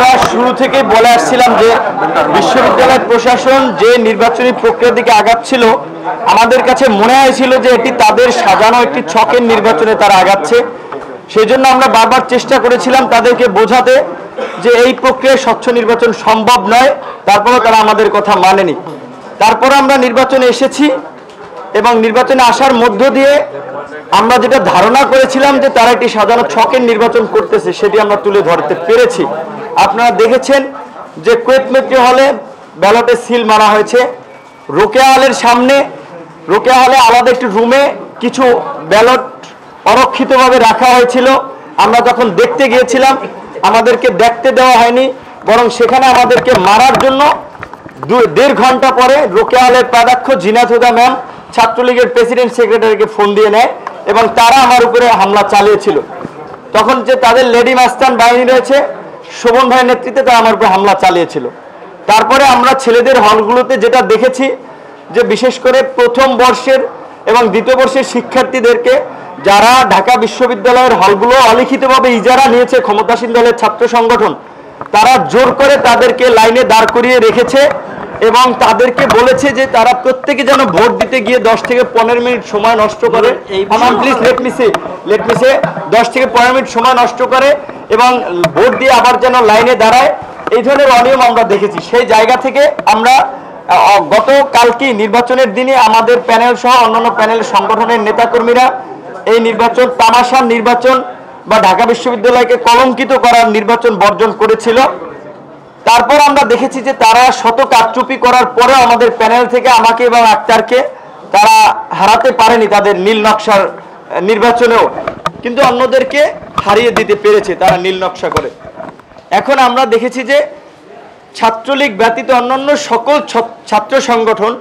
আমরা শুরু থেকে বলে আসছিলাম যে বিশ্ববিদ্যালয় প্রশাসন যে নির্বাচনী প্রক্রিয়ার দিকে আগাচ্ছিল, আমাদের কাছে মনে হয়েছিল যে এটি তাদের সাজানো একটি ছকের নির্বাচনে তারা আগাচ্ছে। সেই জন্য আমরা বারবার চেষ্টা করেছিলাম তাদেরকে বোঝাতে যে এই প্রক্রিয়ায় স্বচ্ছ নির্বাচন সম্ভব নয়, তারপরেও তারা আমাদের কথা মানেনি। তারপরে আমরা নির্বাচনে এসেছি এবং নির্বাচনে আসার মধ্য দিয়ে আমরা যেটা ধারণা করেছিলাম যে তারা একটি সাজানো ছকের নির্বাচন করতেছে, সেটি আমরা তুলে ধরতে পেরেছি। আপনারা দেখেছেন যে কুয়েত মেট্রো হলে ব্যালটে সিল মারা হয়েছে। রোকেয়া হলের সামনে, রোকেয়া হলে আলাদা একটি রুমে কিছু ব্যালট অরক্ষিতভাবে রাখা হয়েছিল। আমরা যখন দেখতে গিয়েছিলাম আমাদেরকে দেখতে দেওয়া হয়নি, বরং সেখানে আমাদেরকে মারার জন্য 1.5 ঘন্টা পরে রোকেয়া হলের প্রাধ্যক্ষ জিনাত হুদা ম্যাম ছাত্রলীগের প্রেসিডেন্ট সেক্রেটারিকে ফোন দিয়ে নেয় এবং তারা আমার উপরে হামলা চালিয়েছিল। তখন যে তাদের লেডি মাস্তান বাহিনী রয়েছে, শোভন ভাইয়ের নেতৃত্বে তারা আমার উপরে হামলা চালিয়েছিল। তারপরে আমরা ছেলেদের হলগুলোতে যেটা দেখেছি যে বিশেষ করে প্রথম বর্ষের এবং দ্বিতীয় বর্ষের শিক্ষার্থীদেরকে যারা ঢাকা বিশ্ববিদ্যালয়ের হলগুলো অলিখিতভাবে ইজারা নিয়েছে ক্ষমতাসীন দলের ছাত্র সংগঠন, তারা জোর করে তাদেরকে লাইনে দাঁড় করিয়ে রেখেছে এবং তাদেরকে বলেছে যে তারা প্রত্যেকে যেন ভোট দিতে গিয়ে 10 থেকে 15 মিনিট সময় নষ্ট করে, প্লিজ লেট মি সে 10 থেকে 15 মিনিট সময় নষ্ট করে এবং ভোট দিয়ে আবার যেন লাইনে দাঁড়ায়। এই ধরনের অনিয়ম আমরা দেখেছি। সেই জায়গা থেকে আমরা গতকালকে নির্বাচনের দিনে আমাদের প্যানেল সহ অন্যান্য প্যানেল সংগঠনের নেতাকর্মীরা এই নির্বাচন তামাশার নির্বাচন বা ঢাকা বিশ্ববিদ্যালয়কে কলঙ্কিত করার নির্বাচন বর্জন করেছিল। তারপর আমরা দেখেছি যে তারা শত কারচুপি করার পরে আমাদের প্যানেল থেকে আমাকে এবং আক্তারকে তারা হারাতে পারেনি তাদের নীল নকশার নির্বাচনেও, কিন্তু অন্যদেরকে হারিয়ে দিতে পেরেছে তারা নীল নকশা করে। এখন আমরা দেখেছি যে ছাত্রলীগ ব্যতীত অন্যান্য সকল ছাত্র সংগঠন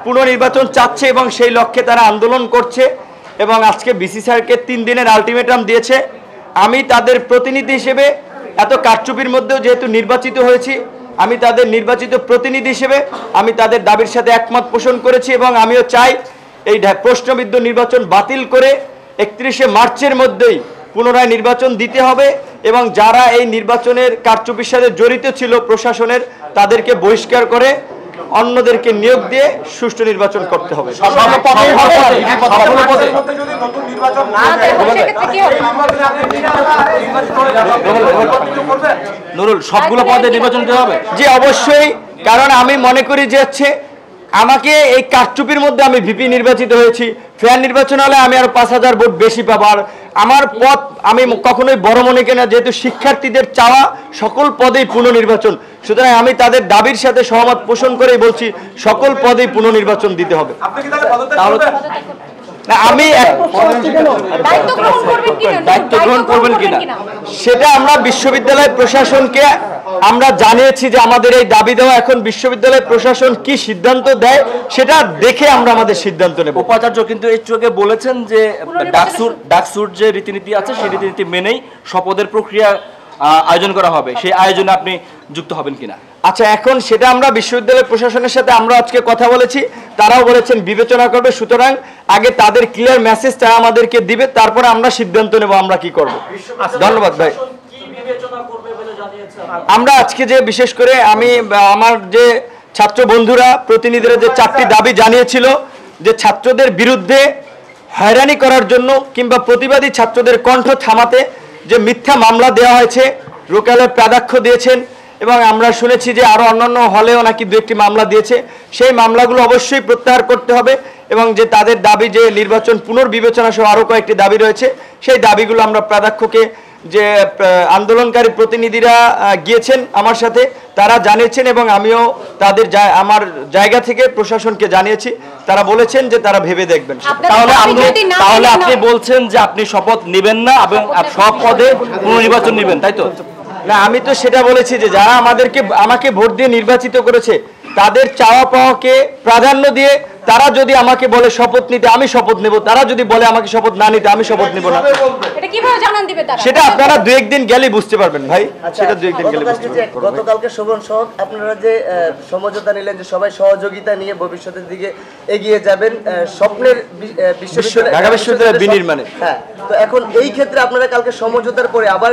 পুনর্নির্বাচন চাচ্ছে এবং সেই লক্ষ্যে তারা আন্দোলন করছে এবং আজকে বিসি স্যারকে 3 দিনের আলটিমেটাম দিয়েছে। আমি তাদের প্রতিনিধি হিসেবে এত কারচুপির মধ্যেও যেহেতু নির্বাচিত হয়েছি, আমি তাদের নির্বাচিত প্রতিনিধি হিসেবে আমি তাদের দাবির সাথে একমত পোষণ করেছি এবং আমিও চাই এই প্রশ্নবিদ্ধ নির্বাচন বাতিল করে 31শে মার্চের মধ্যেই পুনরায় নির্বাচন দিতে হবে এবং যারা এই নির্বাচনের কারচুপির সাথে জড়িত ছিল প্রশাসনের তাদেরকে বহিষ্কার করে অন্যদেরকে নিয়োগ দিয়ে সুষ্ঠু নির্বাচন করতে হবে। নুরুল, সবগুলো পদে নির্বাচন দিতে হবে? জি অবশ্যই, কারণ আমি মনে করি যে হচ্ছে আমাকে এই কারচুপির মধ্যে আমি ভিপি নির্বাচিত হয়েছি, ফেয়ার নির্বাচন হলে আমি আরো 5000 ভোট বেশি পাবো। আর আমার পদ আমি কখনোই বড় মনে করি না, যেহেতু শিক্ষার্থীদের চাওয়া সকল পদেই পুনর্নির্বাচন, সুতরাং আমি তাদের দাবির সাথে সহমত পোষণ করেই বলছি সকল পদেই পুনর্নির্বাচন দিতে হবে। আমি দায়িত্ব গ্রহণ করবেন কিনা সেটা আমরা বিশ্ববিদ্যালয় প্রশাসনকে আমরা জানিয়েছি যে আমাদের এই দাবি দেওয়া, এখন বিশ্ববিদ্যালয় প্রশাসন কি সিদ্ধান্ত দেয় সেটা দেখে আমরা আমাদের সিদ্ধান্ত নেব। উপাচার্য কিন্তু এই চোখে বলেছেন যে ডাকসুর যে রীতিনীতি আছে সেই রীতিনীতি মেনেই শপথের প্রক্রিয়া আয়োজন করা হবে, সেই আয়োজনে আপনি যুক্ত হবেন কিনা? আচ্ছা, এখন সেটা আমরা বিশ্ববিদ্যালয় প্রশাসনের সাথে আমরা আজকে কথা বলেছি, তারাও বলেছেন বিবেচনা করবে। সুতরাং আগে তাদের ক্লিয়ার মেসেজটা আমাদেরকে দিবে, তারপরে আমরা সিদ্ধান্ত নেব আমরা কি করব। ধন্যবাদ ভাই। আমরা আজকে যে বিশেষ করে আমি আমার যে ছাত্র বন্ধুরা প্রতিনিধিরা যে 4টি দাবি জানিয়েছিল, যে ছাত্রদের বিরুদ্ধে হয়রানি করার জন্য কিংবা প্রতিবাদী ছাত্রদের কণ্ঠ থামাতে যে মিথ্যা মামলা দেওয়া হয়েছে, রোকেয়ালের প্রাধ্যক্ষ দিয়েছেন এবং আমরা শুনেছি যে আরও অন্যান্য হলেও নাকি 2-1টি মামলা দিয়েছে, সেই মামলাগুলো অবশ্যই প্রত্যাহার করতে হবে এবং যে তাদের দাবি যে নির্বাচন পুনর্বিবেচনা সহ আরও কয়েকটি দাবি রয়েছে, সেই দাবিগুলো আমরা প্রাধ্যক্ষকে যে আন্দোলনকারী প্রতিনিধিরা গিয়েছেন আমার সাথে তারা জানিয়েছেন এবং আমিও তাদের আমার জায়গা থেকে প্রশাসনকে জানিয়েছি, তারা বলেছেন যে তারা ভেবে দেখবেন। তাহলে আপনি বলছেন যে আপনি শপথ নেবেন না এবং সব পদে পুনর্নির্বাচন নেবেন, তাই তো? না, আমি তো সেটা বলেছি যে যারা আমাকে ভোট দিয়ে নির্বাচিত করেছে তাদের চাওয়া পাওয়াকে প্রাধান্য দিয়ে তারা যদি আমাকে বলে শপথ নিতে, আমি শপথ নেব। তারা যদি বলে আমাকে শপথ না নিতে, আমি শপথ নেব না। এটা কিভাবে জানান দিবে তারা? সেটা আপনারা 2-1 দিন গেলেই বুঝতে পারবেন ভাই। সেটা 2-1 দিন গেলে বুঝতে পারবেন। গতকালকে শোভন সহ আপনারা যে সমঝোতা নিলেন যে সবাই সহযোগিতা নিয়ে ভবিষ্যতের দিকে এগিয়ে যাবেন স্বপ্নের ঢাকা বিশ্ববিদ্যালয় বিনির্মাণে। হ্যাঁ, তো এখন এই ক্ষেত্রে আপনারা কালকে সমঝোতার পরে আবার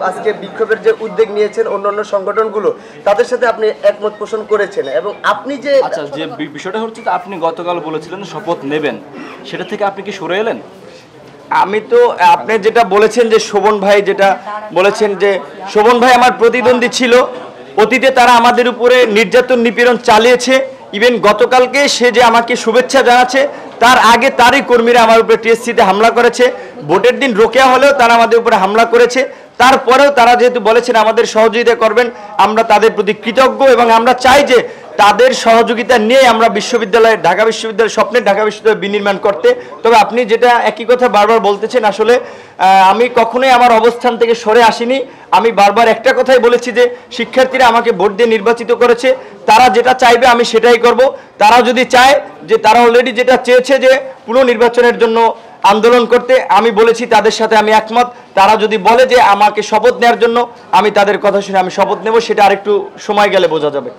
আজকে বিক্ষোভের যে উদ্যোগ নিয়েছেন অন্যান্য সংগঠনগুলো, তাদের সাথে আপনি একমত পোষণ করেছেন এবং আপনি যে আচ্ছা, যে বিষয়টা হচ্ছে যে আপনি গতকাল বলেছিলেন শপথ নেবেন, সেটা থেকে আপনি কি সরে এলেন? আমি তো আপনি যেটা বলেছেন যে শোভন ভাই যেটা বলেছেন যে শোভন ভাই আমার প্রতিদ্বন্দ্বী ছিল, অতীতে তারা আমাদের উপরে নির্যাতন নিপীড়ন চালিয়েছে। ইভেন গতকালকে সে যে আমাকে শুভেচ্ছা জানাচ্ছে, তার আগে তারই কর্মীরা আমার উপরে টিএসসিতে হামলা করেছে। ভোটের দিন রোকেয়া হলেও তারা আমাদের উপরে হামলা করেছে। তারপরেও তারা যেহেতু বলেছেন আমাদের সহযোগিতা করবেন, আমরা তাদের প্রতি কৃতজ্ঞ এবং আমরা চাই যে তাদের সহযোগিতা নিয়ে আমরা বিশ্ববিদ্যালয়ে ঢাকা বিশ্ববিদ্যালয় স্বপ্নের ঢাকা বিশ্ববিদ্যালয় বিনির্মাণ করতে। তবে আপনি যেটা একই কথা বারবার বলতেছেন, আসলে আমি কখনোই আমার অবস্থান থেকে সরে আসিনি। আমি বারবার একটা কথাই বলেছি যে শিক্ষার্থীরা আমাকে ভোট দিয়ে নির্বাচিত করেছে, তারা যেটা চাইবে আমি সেটাই করব। তারা যদি চায় যে তারা অলরেডি যেটা চেয়েছে যে পুনর্নির্বাচনের জন্য আন্দোলন করতে, আমি বলেছি তাদের সাথে আমি একমত। তারা যদি বলে যে আমাকে শপথ নেওয়ার জন্য, আমি তাদের কথা শুনে আমি শপথ নেব, সেটা আরেকটু সময় গেলে বোঝা যাবে।